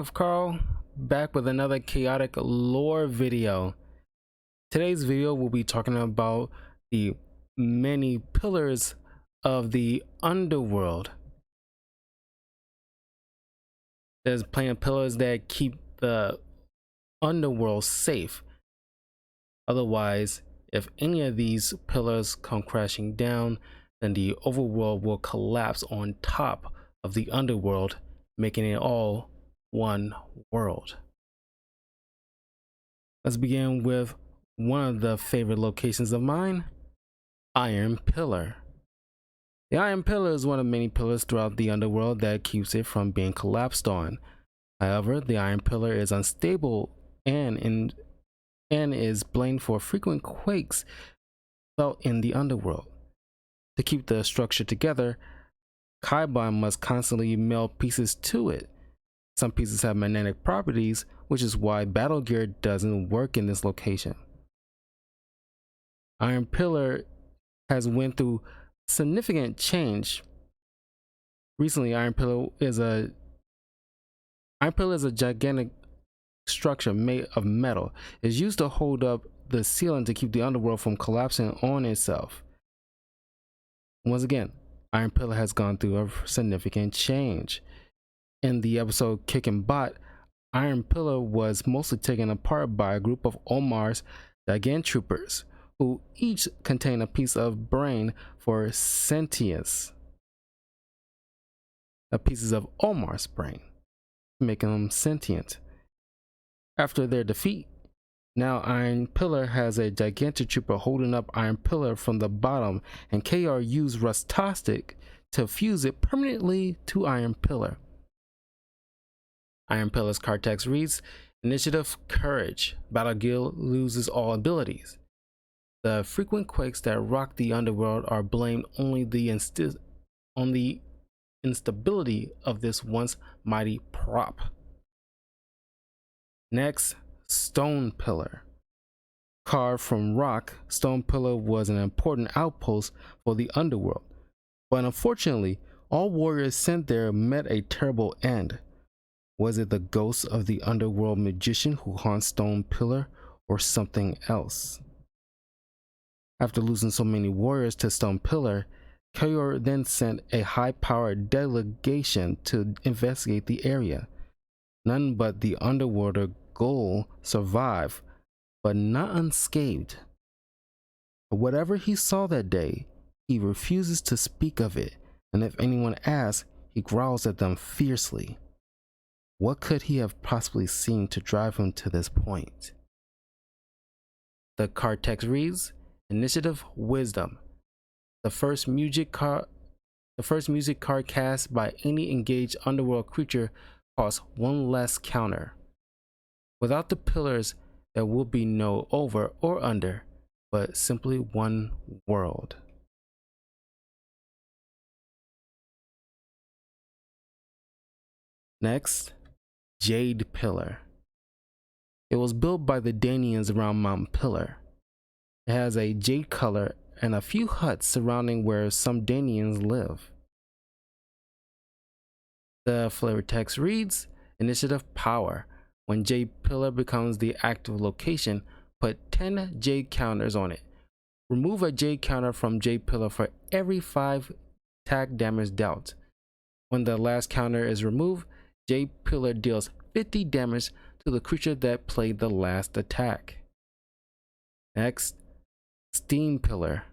Of Carl, back with another chaotic lore video. Today's video will be talking about the many pillars of the underworld. There's plenty of pillars that keep the underworld safe. Otherwise, if any of these pillars come crashing down, then the overworld will collapse on top of the underworld, making it all one world. Let's begin with one of the favorite locations of mine, Iron Pillar. The Iron Pillar is one of many pillars throughout the underworld that keeps it from being collapsed on. However, the Iron Pillar is unstable and is blamed for frequent quakes felt in the underworld. To keep the structure together, Kaiban must constantly meld pieces to it. Some pieces have magnetic properties, which is why battle gear doesn't work in this location. Iron Pillar has went through significant change. Recently, Iron Pillar is a gigantic structure made of metal. It's used to hold up the ceiling to keep the underworld from collapsing on itself. Once again, Iron Pillar has gone through a significant change. In the episode Kicking Bot, Iron Pillar was mostly taken apart by a group of Omar's Gigantroopers, who each contain a piece of brain for sentience. Pieces of Omar's brain, making them sentient. After their defeat, now Iron Pillar has a Gigantotrooper holding up Iron Pillar from the bottom, and KR used Rustastic to fuse it permanently to Iron Pillar. Iron Pillar's card text reads, Initiative Courage. Battle Guild loses all abilities. The frequent quakes that rock the underworld are blamed only on the instability of this once mighty prop. Next, Stone Pillar. Carved from rock, Stone Pillar was an important outpost for the underworld, but unfortunately, all warriors sent there met a terrible end. Was it the ghost of the underworld magician who haunts Stone Pillar, or something else? After losing so many warriors to Stone Pillar, Kayor then sent a high-powered delegation to investigate the area. None but the underworlder Ghoul survived, but not unscathed. Whatever he saw that day, he refuses to speak of it, and if anyone asks, he growls at them fiercely. What could he have possibly seen to drive him to this point? The card text reads, Initiative Wisdom. The first music card cast by any engaged underworld creature costs one less counter. Without the pillars, there will be no over or under, but simply one world. Next, Jade Pillar. It was built by the Danians around Mount Pillar. It has a jade color and a few huts surrounding where some Danians live. The flavor text reads, Initiative Power. When Jade Pillar becomes the active location, put 10 Jade counters on it. Remove a Jade counter from Jade Pillar for every 5 attack damage dealt. When the last counter is removed, Jade Pillar deals 50 damage to the creature that played the last attack. Next, Steam Pillar.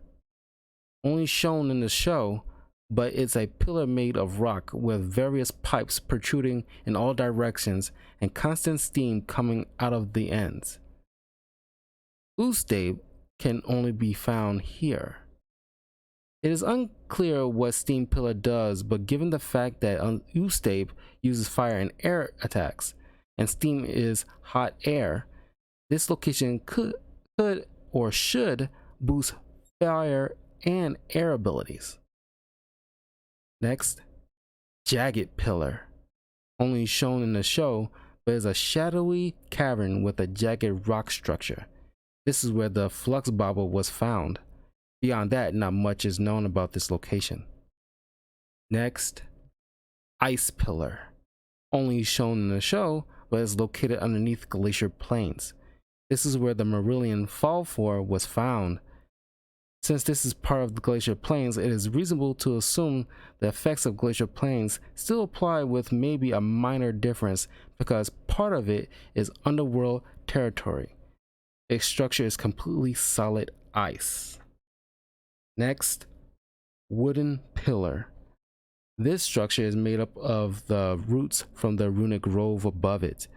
Only shown in the show, but it's a pillar made of rock with various pipes protruding in all directions and constant steam coming out of the ends. Ustabe can only be found here. It is unclear what Steam Pillar does, but given the fact that Ustabe uses fire and air attacks, and steam is hot air, this location could or should boost fire and air abilities. Next, Jagged Pillar. Only shown in the show, but is a shadowy cavern with a jagged rock structure. This is where the flux bauble was found. Beyond that, not much is known about this location. Next, Ice Pillar. only shown in the show, but is located underneath glacier plains. This is where the Marillion Fall Floor was found. Since this is part of the glacier plains, it is reasonable to assume the effects of glacier plains still apply, with maybe a minor difference because part of it is underworld territory. Its structure is completely solid ice. Next, wooden pillar. This structure is made up of the roots from the runic grove above it.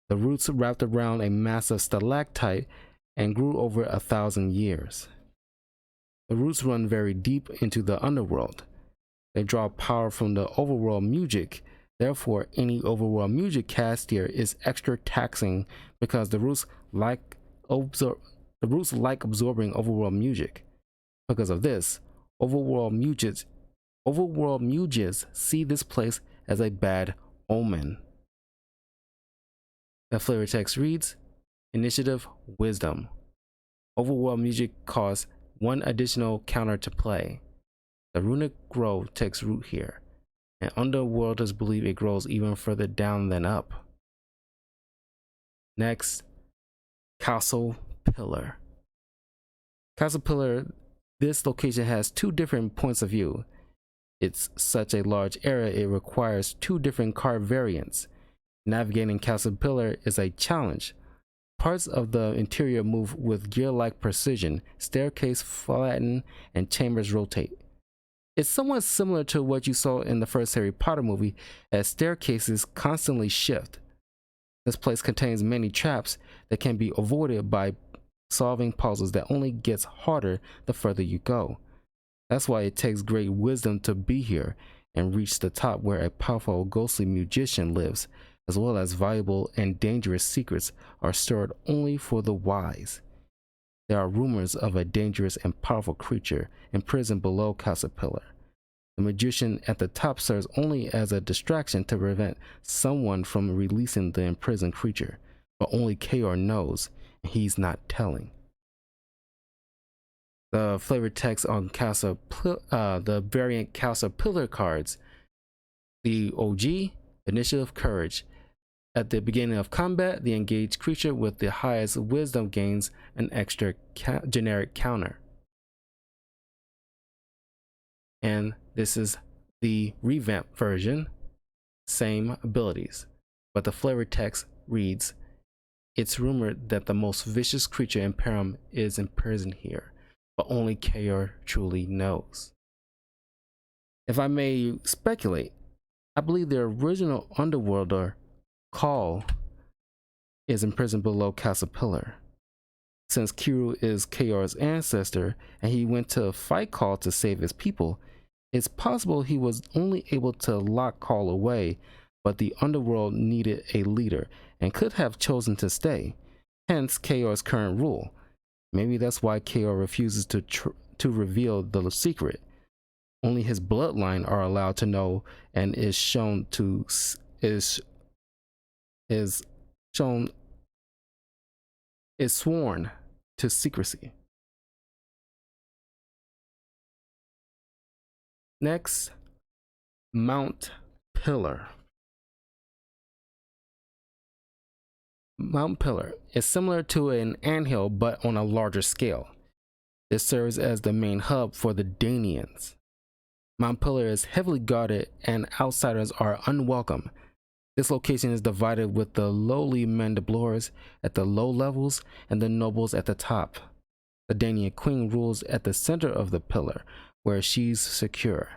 The roots wrapped around a massive stalactite and grew over 1,000 years. The roots run very deep into the underworld. They draw power from the overworld music. Therefore, any overworld music cast here is extra taxing because the roots like absorbing overworld music. Because of this, overworld muses see this place as a bad omen. The flavor text reads, Initiative Wisdom. Overworld music costs 1 additional counter to play. The runic grove takes root here, and underworlders believe it grows even further down than up. Next, Castle Pillar. Castle Pillar, this location has 2 different points of view. It's such a large area it requires 2 different card variants. Navigating Castle Pillar is a challenge. Parts of the interior move with gear-like precision, staircase flatten, and chambers rotate. It's somewhat similar to what you saw in the first Harry Potter movie, as staircases constantly shift. This place contains many traps that can be avoided by solving puzzles that only gets harder the further you go. That's why it takes great wisdom to be here and reach the top where a powerful ghostly magician lives, as well as valuable and dangerous secrets are stored only for the wise. There are rumors of a dangerous and powerful creature imprisoned below Castle Pillar. The magician at the top serves only as a distraction to prevent someone from releasing the imprisoned creature, but only Kaor knows, and he's not telling. The flavor text on the variant Castle Pillar cards. The OG, Initiative Courage. At the beginning of combat, the engaged creature with the highest wisdom gains an extra generic counter. And this is the revamped version, same abilities, but the flavor text reads, It's rumored that the most vicious creature in Param is imprisoned here, but only Kaor truly knows. If I may speculate, I believe the original Underworlder, Call, is imprisoned below Castle Pillar. Since Kiru is Kaor's ancestor and he went to fight Call to save his people, it's possible he was only able to lock Call away, but the Underworld needed a leader and could have chosen to stay, hence Kaor's current rule. Maybe that's why Kaor refuses to reveal the secret. Only his bloodline are allowed to know, and is sworn to secrecy. Next, Mount Pillar. Mount Pillar is similar to an anthill but on a larger scale. This serves as the main hub for the Danians. Mount Pillar is heavily guarded and outsiders are unwelcome. This location is divided with the lowly Mandiblores at the low levels and the nobles at the top. The Danian queen rules at the center of the pillar, where she's secure.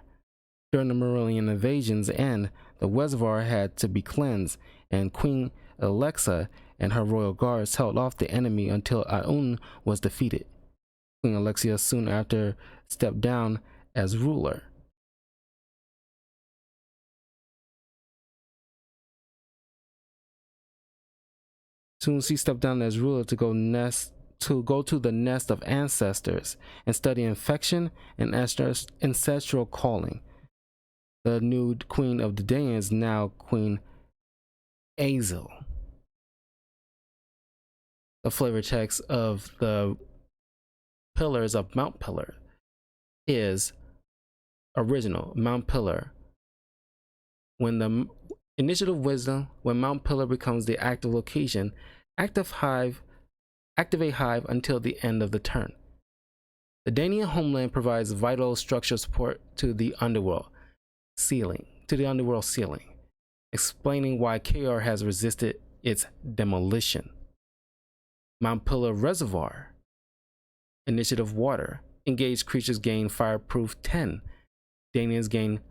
During the Marillion invasion's end, the reservoir had to be cleansed, and Queen Alexa and her royal guards held off the enemy until Aun was defeated. Queen Alexia soon after stepped down as ruler. Soon she stepped down as ruler to go to the nest of ancestors and study infection and ancestral calling. The new queen of the Dayan is now Queen Azel. The flavor text of the pillars of Mount Pillar is original Mount Pillar. When Initiative Wisdom, when Mount Pillar becomes the active location, activate Hive until the end of the turn. The Danian homeland provides vital structural support to the underworld ceiling, explaining why KR has resisted its demolition. Mount Pillar Reservoir, Initiative Water, engaged creatures gain Fireproof 10. Danians gain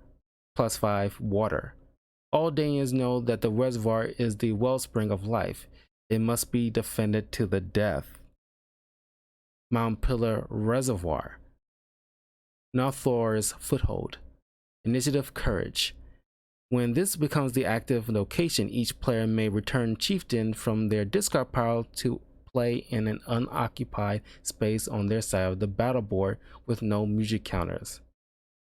+5 Water. All Danians know that the reservoir is the wellspring of life. It must be defended to the death. Mount Pillar Reservoir, Nothor's Foothold, Initiative Courage. When this becomes the active location, each player may return Chieftain from their discard pile to play in an unoccupied space on their side of the battle board with no music counters.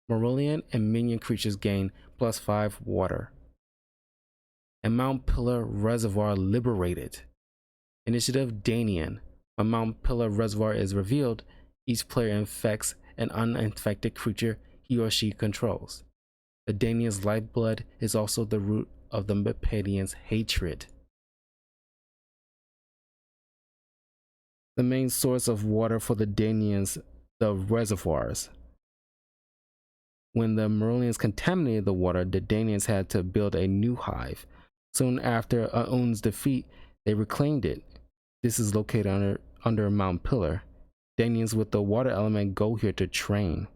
Marillion and minion creatures gain +5 Water. And Mount Pillar Reservoir Liberated, Initiative Danian. When Mount Pillar Reservoir is revealed, each player infects an uninfected creature he or she controls. The Danian's lifeblood is also the root of the Mepedian's hatred. The main source of water for the Danians, the reservoirs. When the Marillions contaminated the water, the Danians had to build a new hive. Soon after Aun's defeat, they reclaimed it. This is located under Mount Pillar. Danians with the water element go here to train.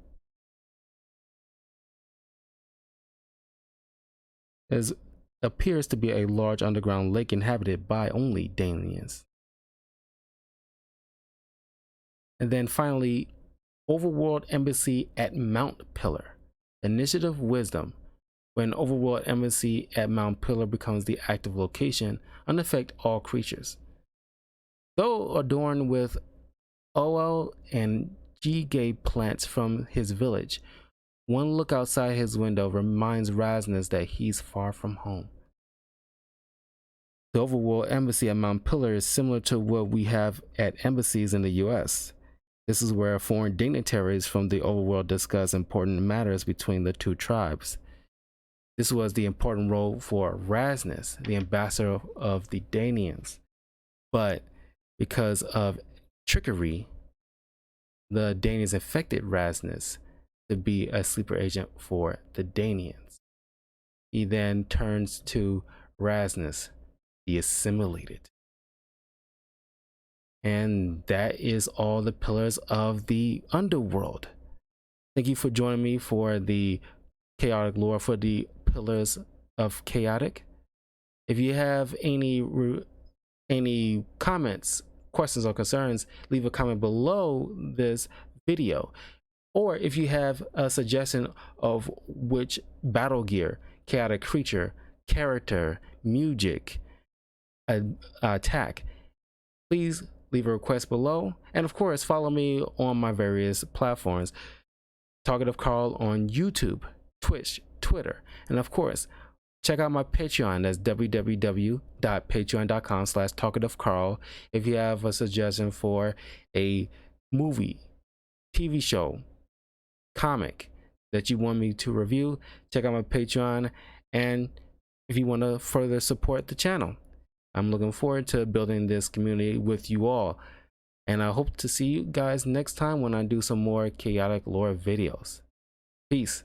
There appears to be a large underground lake inhabited by only Danians. And then finally, Overworld Embassy at Mount Pillar. Initiative Wisdom. When Overworld Embassy at Mount Pillar becomes the active location, unaffect all creatures. Though adorned with OL and Jade plants from his village, one look outside his window reminds Rasnus that he's far from home. The Overworld Embassy at Mount Pillar is similar to what we have at embassies in the US. This is where foreign dignitaries from the overworld discuss important matters between the two tribes. This was the important role for Rasnus, the ambassador of the Danians. But because of trickery, the Danians infected Rasnus to be a sleeper agent for the Danians. He then turns to Rasnus, the assimilated. And that is all the pillars of the underworld. Thank you for joining me for the chaotic lore for the pillars of chaotic. If you have any comments, questions, or concerns, leave a comment below this video. Or if you have a suggestion of which battle gear, chaotic creature, character, music, attack, please leave a request below. And of course, follow me on my various platforms. Talkative Carl on YouTube, Twitch, Twitter, and of course, check out my Patreon. That's www.patreon.com/talkativecarl. If you have a suggestion for a movie, TV show, comic that you want me to review, check out my Patreon. And if you want to further support the channel, I'm looking forward to building this community with you all. And I hope to see you guys next time when I do some more chaotic lore videos. Peace.